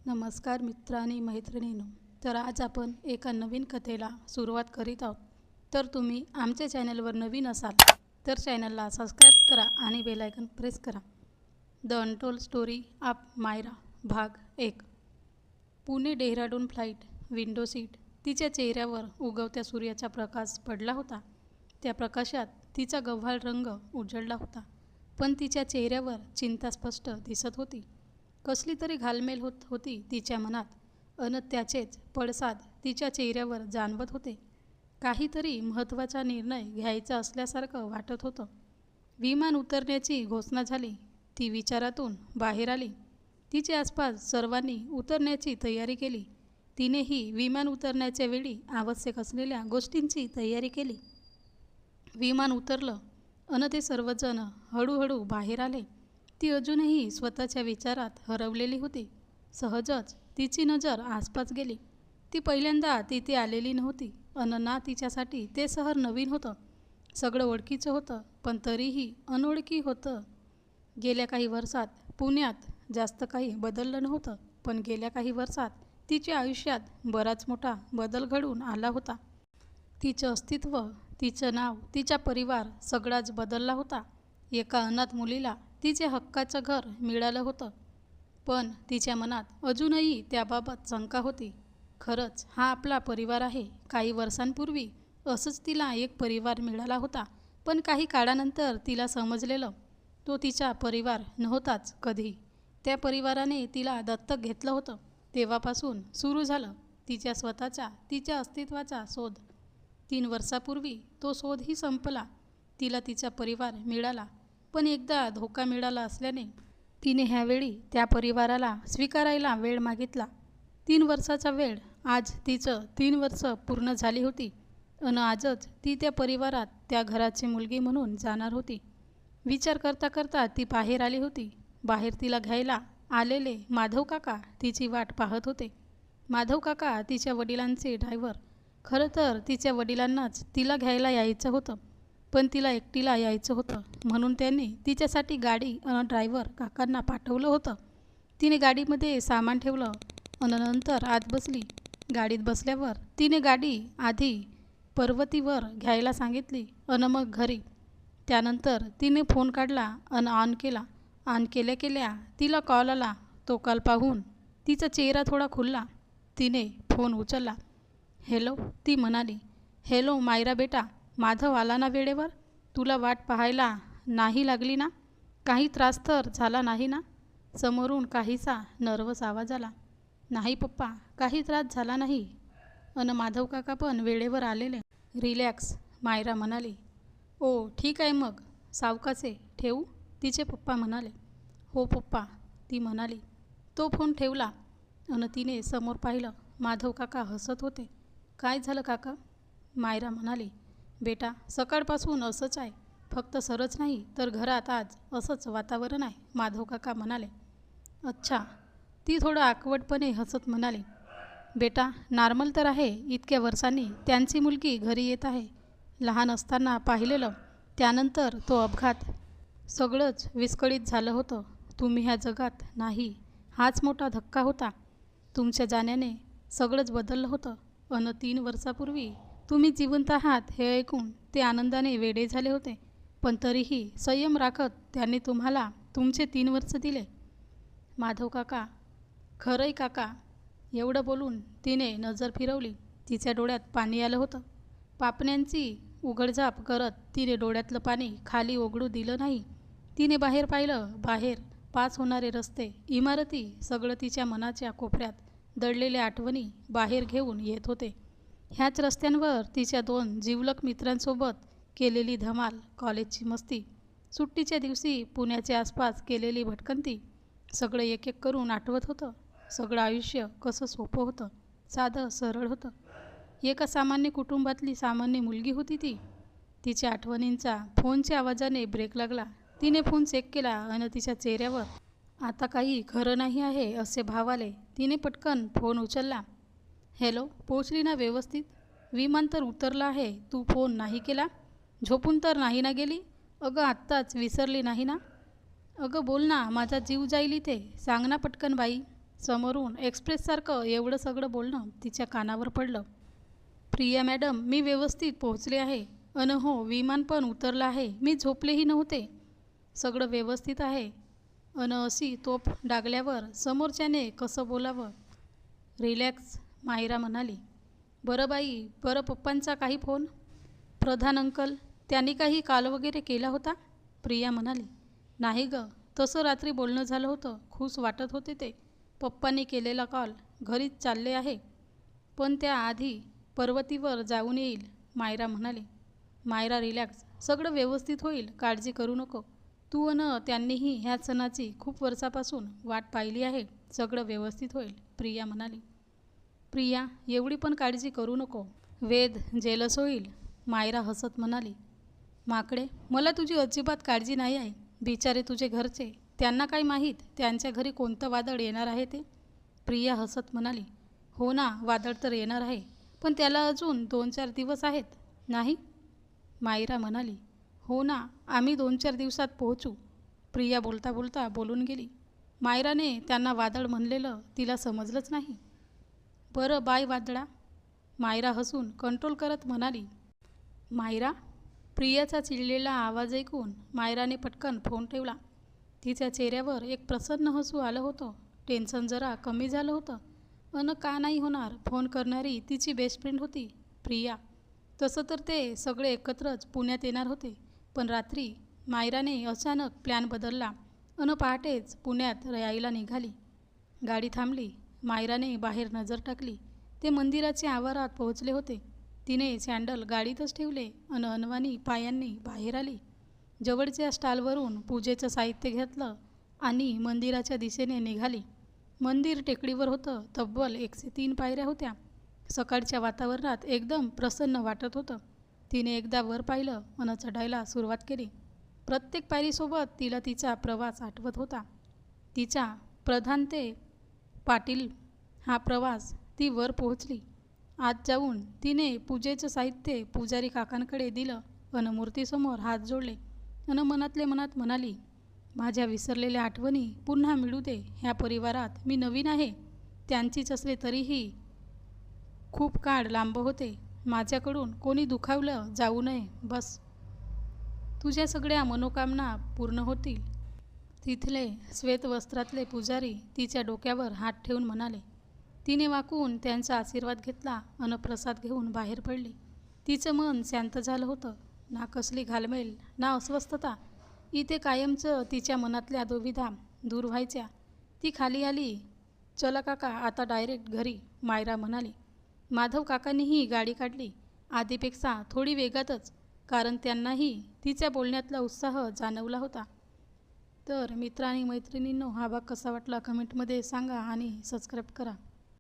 नमस्कार मित्र आणि मैत्रिणींनो. तर आज आपण एका नवीन कथेला सुरुवात करीत आहोत. तर तुम्ही आमच्या चॅनलवर नवीन असाल तर चॅनलला सबस्क्राईब करा आणि बेल आयकॉन प्रेस करा. The untold story of Myra भाग 1. Pune Dehradun flight window seat. तिच्या चेहऱ्यावर उगवत्या सूर्याचा प्रकाश पडला होता. त्या प्रकाशात तिचा गव्हाळ रंग उजळला होता, पण तिच्या चेहऱ्यावर चिंता स्पष्ट दिसत होती. कसली तरी घालमेल होत होती तिच्या मनात, अन त्याचेच पडसाद तिच्या चेहऱ्यावर जाणवत होते. काहीतरी महत्त्वाचा निर्णय घ्यायचा असल्यासारखं वाटत होतं. विमान उतरण्याची घोषणा झाली. ती विचारातून बाहेर आली. तिच्या आसपास सर्वांनी उतरण्याची तयारी केली. तिनेही विमान उतरण्याच्या वेळी आवश्यक असलेल्या गोष्टींची तयारी केली. विमान उतरलं अन ते सर्वजण हळूहळू बाहेर आले. ती अजूनही स्वतःच्या विचारात हरवलेली होती. सहजच तिची नजर आसपास गेली. ती पहिल्यांदा तिथे आलेली नव्हती, अन ना तिच्यासाठी ते शहर नवीन होतं. सगळं ओळखीचं होतं, पण तरीही अनोळखी होतं. गेल्या काही वर्षात पुण्यात जास्त काही बदललं नव्हतं, पण गेल्या काही वर्षात तिच्या आयुष्यात बराच मोठा बदल घडून आला होता. तिचं अस्तित्व, तिचं नाव, तिचा परिवार सगळाच बदलला होता. एका अनाथ मुलीला तिचे हक्काचं घर मिळालं होतं, पण तिच्या मनात अजूनही त्याबाबत शंका होती. खरंच हा आपला परिवार आहे? काही वर्षांपूर्वी असंच तिला एक परिवार मिळाला होता, पण काही काळानंतर तिला समजलेलं तो तिचा परिवार नव्हताच कधी. त्या परिवाराने तिला दत्तक घेतलं होतं. तेव्हापासून सुरू झालं तिच्या स्वतःच्या, तिच्या अस्तित्वाचा शोध. 3 वर्षापूर्वी तो शोधही संपला. तिला तिचा परिवार मिळाला, पण एकदा धोका मिळाला असल्याने तिने ह्यावेळी त्या परिवाराला स्वीकारायला वेळ मागितला. 3 वर्षाचा वेळ. आज तिचं 3 वर्ष पूर्ण झाली होती, अन आजच ती त्या परिवारात, त्या घराची मुलगी म्हणून जाणार होती. विचार करता करता ती बाहेर आली होती. बाहेर तिला घ्यायला आलेले माधव काका तिची वाट पाहत होते. माधव काका तिच्या वडिलांचे ड्रायव्हर. खरं तर तिच्या वडिलांनाच तिला घ्यायला यायचं होतं, पण तिला एकटीला यायचं होतं, म्हणून त्यांनी तिच्यासाठी गाडी अन ड्रायव्हर काकांना पाठवलं होतं. तिने गाडीमध्ये सामान ठेवलं अन नंतर आत बसली. गाडीत बसल्यावर तिने गाडी आधी पर्वतीवर घ्यायला सांगितली अन मग घरी. त्यानंतर तिने फोन काढला अन ऑन केला. ऑन केल्या केल्या तिला कॉल आला. तो कॉल पाहून तिचा चेहरा थोडा खुलला. तिने फोन उचलला. हॅलो, ती म्हणाली. हॅलो मायरा बेटा, माधव आला ना वेळेवर? तुला वाट पाहायला नाही लागली ना? काही त्रास तर झाला नाही ना? समोरून काहीसा नर्वस आवाज आला. नाही पप्पा, काही त्रास झाला नाही. अन माधव काका पण वेळेवर आलेले. रिलॅक्स, मायरा म्हणाली. ओ ठीक आहे मग, सावकाचे ठेवू? तिचे पप्पा म्हणाले. हो पप्पा, ती म्हणाली. तो फोन ठेवला अन तिने समोर पाहिलं. माधव काका हसत होते. काय झालं काका? मायरा म्हणाली. बेटा, सकाळपासून असंच आहे. फक्त सरच नाही तर घरात आज असंच वातावरण आहे, माधव काका म्हणाले. अच्छा, ती थोडं आकवटपणे हसत म्हणाली. बेटा, नॉर्मल तर आहे. इतक्या वर्षांनी त्यांची मुलगी घरी येत आहे. लहान असताना पाहिलेलं, त्यानंतर तो अपघात. सगळंच विस्कळीत झालं होतं. तुम्ही ह्या जगात नाही, हाच मोठा धक्का होता. तुमच्या जाण्याने सगळंच बदललं होतं. अन 3 वर्षापूर्वी तुम्ही जिवंत आहात हे ऐकून ते आनंदाने वेडे झाले होते, पण तरीही संयम राखत त्यांनी तुम्हाला तुमचे 3 वर्ष दिले. माधव काका. खरंय काका. एवढं बोलून तिने नजर फिरवली. तिच्या डोळ्यात पाणी आलं होतं. पापण्यांची उघडझाप करत तिने डोळ्यातलं पाणी खाली ओघळू दिलं नाही. तिने बाहेर पाहिलं. बाहेर पास होणारे रस्ते, इमारती, सगळं तिच्या मनाच्या कोपऱ्यात दडलेल्या आठवणी बाहेर घेऊन येत होते. ह्याच रस्त्यांवर तिच्या 2 जिवलग मित्रांसोबत केलेली धमाल, कॉलेजची मस्ती, सुट्टीच्या दिवशी पुण्याच्या आसपास केलेली भटकंती, सगळं एक एक करून आठवत होतं. सगळं आयुष्य कसं सोपं होतं, साधं सरळ होतं. एका सामान्य कुटुंबातली सामान्य मुलगी होती ती. तिच्या आठवणींचा फोनच्या आवाजाने ब्रेक लागला. तिने फोन चेक केला आणि तिच्या चेहऱ्यावर आता काही खरं नाही आहे असे भाव आले. तिने पटकन फोन उचलला. हॅलो, पोचली ना व्यवस्थित? विमान तर उतरलं आहे. तू फोन नाही केला? झोपून तर नाही ना गेली? अगं आत्ताच विसरली नाही ना? अगं बोल ना, माझा जीव जाईल इथे. सांग ना पटकन बाई. समोरून एक्सप्रेससारखं एवढं सगळं बोलणं तिच्या कानावर पडलं. प्रिया मॅडम, मी व्यवस्थित पोहोचले आहे. हो, विमान पण उतरलं आहे. मी झोपलेही नव्हते. सगळं व्यवस्थित आहे. अशी तोफ डागल्यावर समोरच्याने कसं बोलावं? रिलॅक्स, मायरा म्हणाली. बरं बाई, बरं पप्पांचा काही फोन? प्रधान अंकल, त्यांनी काही कॉल वगैरे केला होता? प्रिया म्हणाली. नाही गं, तसं रात्री बोलणं झालं होतं. खुश वाटत होते ते. पप्पांनी केलेला कॉल. घरीच चालले आहे, पण त्याआधी पर्वतीवर जाऊन येईल, मायरा म्हणाली. मायरा, रिलॅक्स, सगळं व्यवस्थित होईल. काळजी करू नको. तू त्यांनीही ह्या सणाची खूप वर्षापासून वाट पाहिली आहे. सगळं व्यवस्थित होईल, प्रिया म्हणाली. प्रिया, एवढी पण काळजी करू नको. वेद जेलस होईल, मायरा हसत म्हणाली. माकडे, मला तुझी अजिबात काळजी नाही आहे. बिचारे तुझे घरचे, त्यांना काय माहीत त्यांच्या घरी कोणतं वादळ येणार आहे ते? प्रिया हसत म्हणाली. हो ना, वादळ तर येणार आहे, पण त्याला अजून 2-4 दिवस आहेत, नाही? मायरा म्हणाली. हो ना, आम्ही 2-4 दिवसात पोहोचू. प्रिया बोलता बोलता बोलून गेली. मायराने त्यांना वादळ म्हणलेलं तिला समजलंच नाही. बरं बाय वादळा, मायरा हसून कंट्रोल करत म्हणाली. मायरा? प्रियाचा चिडलेला आवाज ऐकून मायराने पटकन फोन ठेवला. तिच्या चेहऱ्यावर एक प्रसन्न हसू आलं होतं. टेन्शन जरा कमी झालं होतं. का नाही होणार, फोन करणारी तिची बेस्ट फ्रेंड होती, प्रिया. तसं तर ते सगळे एकत्रच पुण्यात येणार होते, पण रात्री मायराने अचानक प्लॅन बदलला पहाटेच पुण्यात यायला निघाली. गाडी थांबली. मायराने बाहेर नजर टाकली. ते मंदिराच्या आवारात पोहोचले होते. तिने सँडल गाडीतच ठेवले अनवाणी पायांनी बाहेर आली. जवळच्या स्टॉलवरून पूजेचं साहित्य घेतलं आणि मंदिराच्या दिशेने निघाली. मंदिर टेकडीवर होतं. तब्बल 103 पायऱ्या होत्या. सकाळच्या वातावरणात एकदम प्रसन्न वाटत होतं. तिने एकदा वर पाहिलं आणि चढायला सुरुवात केली. प्रत्येक पायरीसोबत तिला तिचा प्रवास आठवत होता. तिचा प्रधान ते पाटील हा प्रवास. ती वर पोहोचली. आत जाऊन तिने पूजेचं साहित्य पुजारी काकांकडे दिलं आणि मूर्तीसमोर हात जोडले आणि मनातले मनात म्हणाली, माझ्या विसरलेल्या आठवणी पुन्हा मिळू दे. ह्या परिवारात मी नवीन आहे. त्यांचीच असले तरीही खूप काळ लांब होते. माझ्याकडून कोणी दुखावलं जाऊ नये, बस. तुझ्या सगळ्या मनोकामना पूर्ण होतील. तिथले श्वेतवस्त्रातले पुजारी तिच्या डोक्यावर हात ठेवून म्हणाले. तिने वाकून त्यांचा आशीर्वाद घेतला आणि प्रसाद घेऊन बाहेर पडली. तिचं मन शांत झालं होतं. ना कसली घालमेल, ना अस्वस्थता. इथे कायमचं तिच्या मनातल्या दुविधा दूर व्हायच्या. ती खाली आली. चला काका, आता डायरेक्ट घरी, मायरा म्हणाली. माधव काकांनीही गाडी काढली, आधीपेक्षा थोडी वेगातच, कारण त्यांनाही तिच्या बोलण्यातला उत्साह जाणवला होता. तर मित्र आणि मैत्रिणींनो, हा भाग कसा वाटला कमेंटमध्ये सांगा आणि सबस्क्राईब करा.